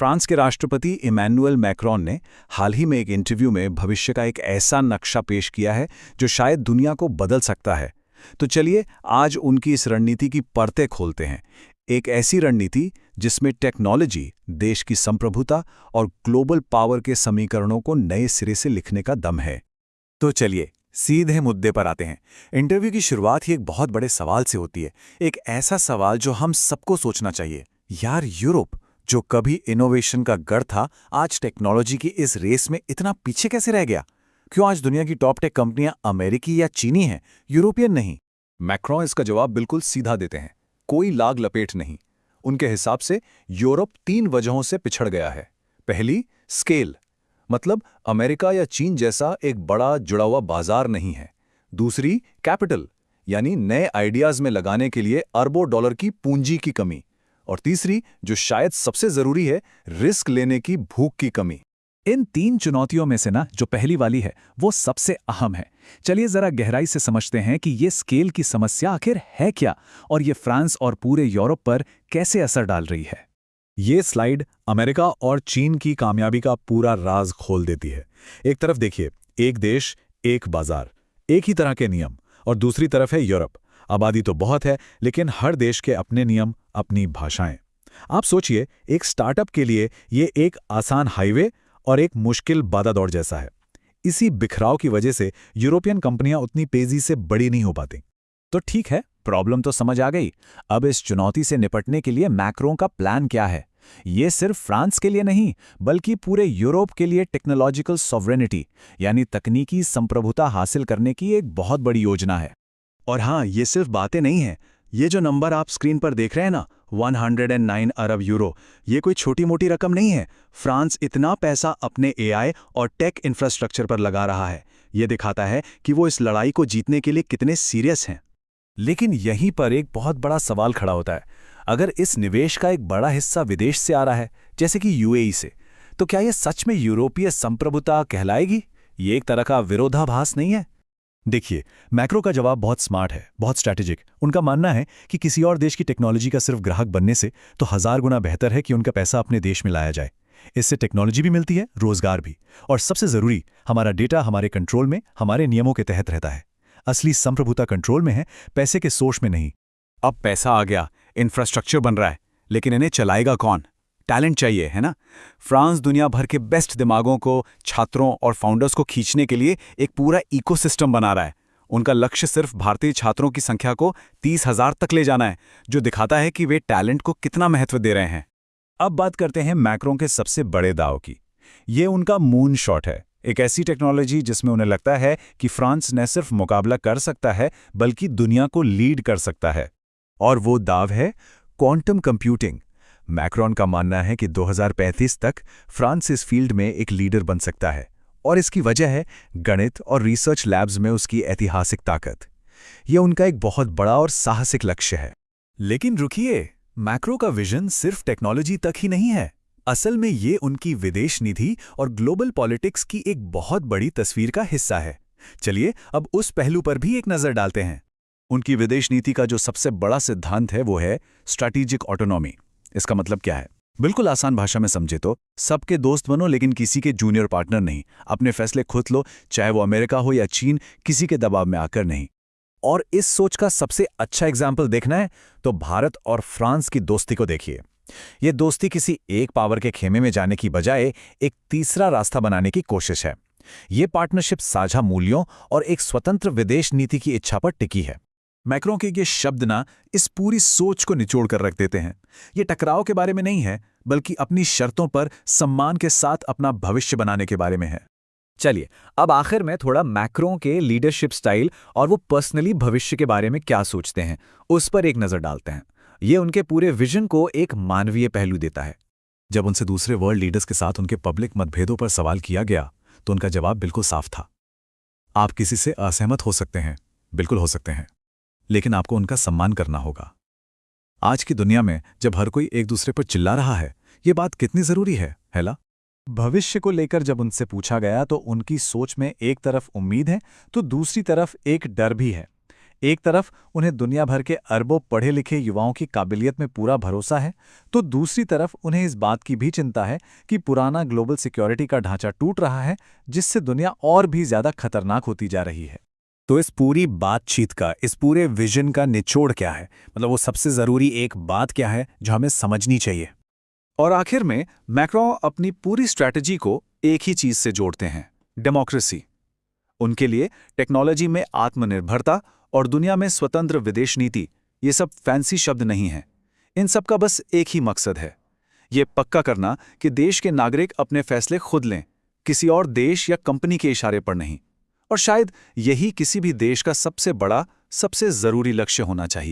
France के राष्ट्रपति Emmanuel Macron ने हाल ही में एक इंटरव्यू में भविष्य का एक ऐसा नक्शा पेश किया है जो शायद दुनिया को बदल सकता है। तो चलिए आज उनकी इस रणनीति की परतें खोलते हैं। एक ऐसी रणनीति जिसमें टेक्नोलॉजी, देश की संप्रभुता और ग्लोबल पावर के समीकरणों को नए सिरे से लिखने का दम है। तो चलिए सीधे मुद्दे पर आते हैं। इंटरव्यू की शुरुआत ही एक बहुत बड़े सवाल से होती है, एक ऐसा सवाल जो हम सबको सोचना चाहिए। यार, यूरोप जो कभी इनोवेशन का गढ़ था, आज टेक्नोलॉजी की इस रेस में इतना पीछे कैसे रह गया? क्यों आज दुनिया की टॉप टेक कंपनियां अमेरिकी या चीनी हैं, यूरोपियन नहीं? मैक्रोन इसका जवाब बिल्कुल सीधा देते हैं, कोई लाग लपेट नहीं। उनके हिसाब से यूरोप 3 वजहों से पिछड़ गया है। पहली, स्केल, मतलब अमेरिका या चीन जैसा एक बड़ा जुड़ा हुआ बाजार नहीं है। दूसरी, कैपिटल, यानी नए आइडियाज में लगाने के लिए अरबों डॉलर की पूंजी की कमी। और तीसरी, जो शायद सबसे जरूरी है, रिस्क लेने की भूख की कमी। इन 3 चुनौतियों में से जो पहली वाली है वो सबसे अहम है। चलिए जरा गहराई से समझते हैं कि ये स्केल की समस्या आखिर है क्या और ये फ्रांस और पूरे यूरोप पर कैसे असर डाल रही है। ये स्लाइड अमेरिका और चीन की कामयाबी का पूरा राज खोल देती है। एक तरफ देखिए, एक देश, एक बाजार, एक ही तरह के नियम, और दूसरी तरफ है यूरोप। आबादी तो बहुत है, लेकिन हर देश के अपने नियम, अपनी भाषाएं। आप सोचिए, एक स्टार्टअप के लिए ये एक आसान हाईवे और एक मुश्किल बाधा-दौड़ जैसा है। इसी बिखराव की वजह से यूरोपियन कंपनियां उतनी तेजी से बड़ी नहीं हो पाती। तो ठीक है, प्रॉब्लम तो समझ आ गई। अब इस चुनौती से निपटने के लिए मैक्रोन का प्लान क्या है? ये सिर्फ फ्रांस के लिए नहीं, बल्कि पूरे यूरोप के लिए टेक्नोलॉजिकल सॉवरेनिटी यानी तकनीकी संप्रभुता हासिल करने की एक बहुत बड़ी योजना है। और हाँ, ये सिर्फ बातें नहीं हैं। ये जो नंबर आप स्क्रीन पर देख रहे हैं ना, 109 अरब यूरो, ये कोई छोटी मोटी रकम नहीं है। फ्रांस इतना पैसा अपने एआई और टेक इंफ्रास्ट्रक्चर पर लगा रहा है। ये दिखाता है कि वो इस लड़ाई को जीतने के लिए कितने सीरियस हैं। लेकिन यहीं पर एक बहुत बड़ा सवाल खड़ा होता है। अगर इस निवेश का एक बड़ा हिस्सा विदेश से आ रहा है, जैसे कि यूएई से, तो क्या यह सच में यूरोपीय संप्रभुता कहलाएगी? ये एक तरह का विरोधाभास नहीं है? देखिए, मैक्रो का जवाब बहुत स्मार्ट है, बहुत स्ट्रैटेजिक। उनका मानना है कि किसी और देश की टेक्नोलॉजी का सिर्फ ग्राहक बनने से तो 1000 गुना बेहतर है कि उनका पैसा अपने देश में लाया जाए। इससे टेक्नोलॉजी भी मिलती है, रोजगार भी, और सबसे जरूरी, हमारा डेटा हमारे कंट्रोल में, हमारे नियमों के तहत रहता है। असली संप्रभुता कंट्रोल में है, पैसे के सोर्स में नहीं। अब पैसा आ गया, इंफ्रास्ट्रक्चर बन रहा है, लेकिन इन्हें चलाएगा कौन? टैलेंट चाहिए, है ना? फ्रांस दुनिया भर के बेस्ट दिमागों को, छात्रों और फाउंडर्स को खींचने के लिए एक पूरा इकोसिस्टम बना रहा है। उनका लक्ष्य सिर्फ भारतीय छात्रों की संख्या को 30,000 तक ले जाना है, जो दिखाता है कि वे टैलेंट को कितना महत्व दे रहे हैं। अब बात करते हैं मैक्रोन के सबसे बड़े दाव की। ये उनका मून शॉट है, एक ऐसी टेक्नोलॉजी जिसमें उन्हें लगता है कि फ्रांस न सिर्फ मुकाबला कर सकता है, बल्कि दुनिया को लीड कर सकता है। और वो दाव है क्वांटम कंप्यूटिंग। मैक्रोन का मानना है कि 2035 तक फ्रांस इस फील्ड में एक लीडर बन सकता है, और इसकी वजह है गणित और रिसर्च लैब्स में उसकी ऐतिहासिक ताकत। यह उनका एक बहुत बड़ा और साहसिक लक्ष्य है। लेकिन रुकिए, मैक्रो का विजन सिर्फ टेक्नोलॉजी तक ही नहीं है। असल में ये उनकी विदेश नीति और ग्लोबल पॉलिटिक्स की एक बहुत बड़ी तस्वीर का हिस्सा है। चलिए अब उस पहलू पर भी एक नजर डालते हैं। उनकी विदेश नीति का जो सबसे बड़ा सिद्धांत है वो है स्ट्रैटेजिक ऑटोनॉमी। इसका मतलब क्या है? बिल्कुल आसान भाषा में समझे तो सबके दोस्त बनो, लेकिन किसी के जूनियर पार्टनर नहीं। अपने फैसले खुद लो, चाहे वो अमेरिका हो या चीन, किसी के दबाव में आकर नहीं। और इस सोच का सबसे अच्छा एग्जाम्पल देखना है तो भारत और फ्रांस की दोस्ती को देखिए। ये दोस्ती किसी एक पावर के खेमे में जाने की बजाय एक तीसरा रास्ता बनाने की कोशिश है। ये पार्टनरशिप साझा मूल्यों और एक स्वतंत्र विदेश नीति की इच्छा पर टिकी है। मैक्रोन के ये शब्द इस पूरी सोच को निचोड़ कर रख देते हैं। ये टकराव के बारे में नहीं है, बल्कि अपनी शर्तों पर सम्मान के साथ अपना भविष्य बनाने के बारे में है। चलिए अब आखिर में थोड़ा मैक्रोन के लीडरशिप स्टाइल और वो पर्सनली भविष्य के बारे में क्या सोचते हैं, उस पर एक नजर डालते हैं। ये उनके पूरे विजन को एक मानवीय पहलू देता है। जब उनसे दूसरे वर्ल्ड लीडर्स के साथ उनके पब्लिक मतभेदों पर सवाल किया गया तो उनका जवाब बिल्कुल साफ था। आप किसी से असहमत हो सकते हैं, बिल्कुल हो सकते हैं, लेकिन आपको उनका सम्मान करना होगा। आज की दुनिया में जब हर कोई एक दूसरे पर चिल्ला रहा है, ये बात कितनी जरूरी है ना? भविष्य को लेकर जब उनसे पूछा गया तो उनकी सोच में एक तरफ उम्मीद है तो दूसरी तरफ एक डर भी है। एक तरफ उन्हें दुनिया भर के अरबों पढ़े लिखे युवाओं की काबिलियत में पूरा भरोसा है, तो दूसरी तरफ उन्हें इस बात की भी चिंता है कि पुराना ग्लोबल सिक्योरिटी का ढांचा टूट रहा है, जिससे दुनिया और भी ज्यादा खतरनाक होती जा रही है। तो इस पूरी बातचीत का, इस पूरे विजन का निचोड़ क्या है? मतलब वो सबसे ज़रूरी एक बात क्या है जो हमें समझनी चाहिए? और आखिर में मैक्रोन अपनी पूरी स्ट्रैटेजी को एक ही चीज़ से जोड़ते हैं, डेमोक्रेसी। उनके लिए टेक्नोलॉजी में आत्मनिर्भरता और दुनिया में स्वतंत्र विदेश नीति, ये सब फैंसी शब्द नहीं हैं। इन सब का बस एक ही मकसद है, ये पक्का करना कि देश के नागरिक अपने फैसले खुद लें, किसी और देश या कंपनी के इशारे पर नहीं। और शायद यही किसी भी देश का सबसे बड़ा, सबसे ज़रूरी लक्ष्य होना चाहिए।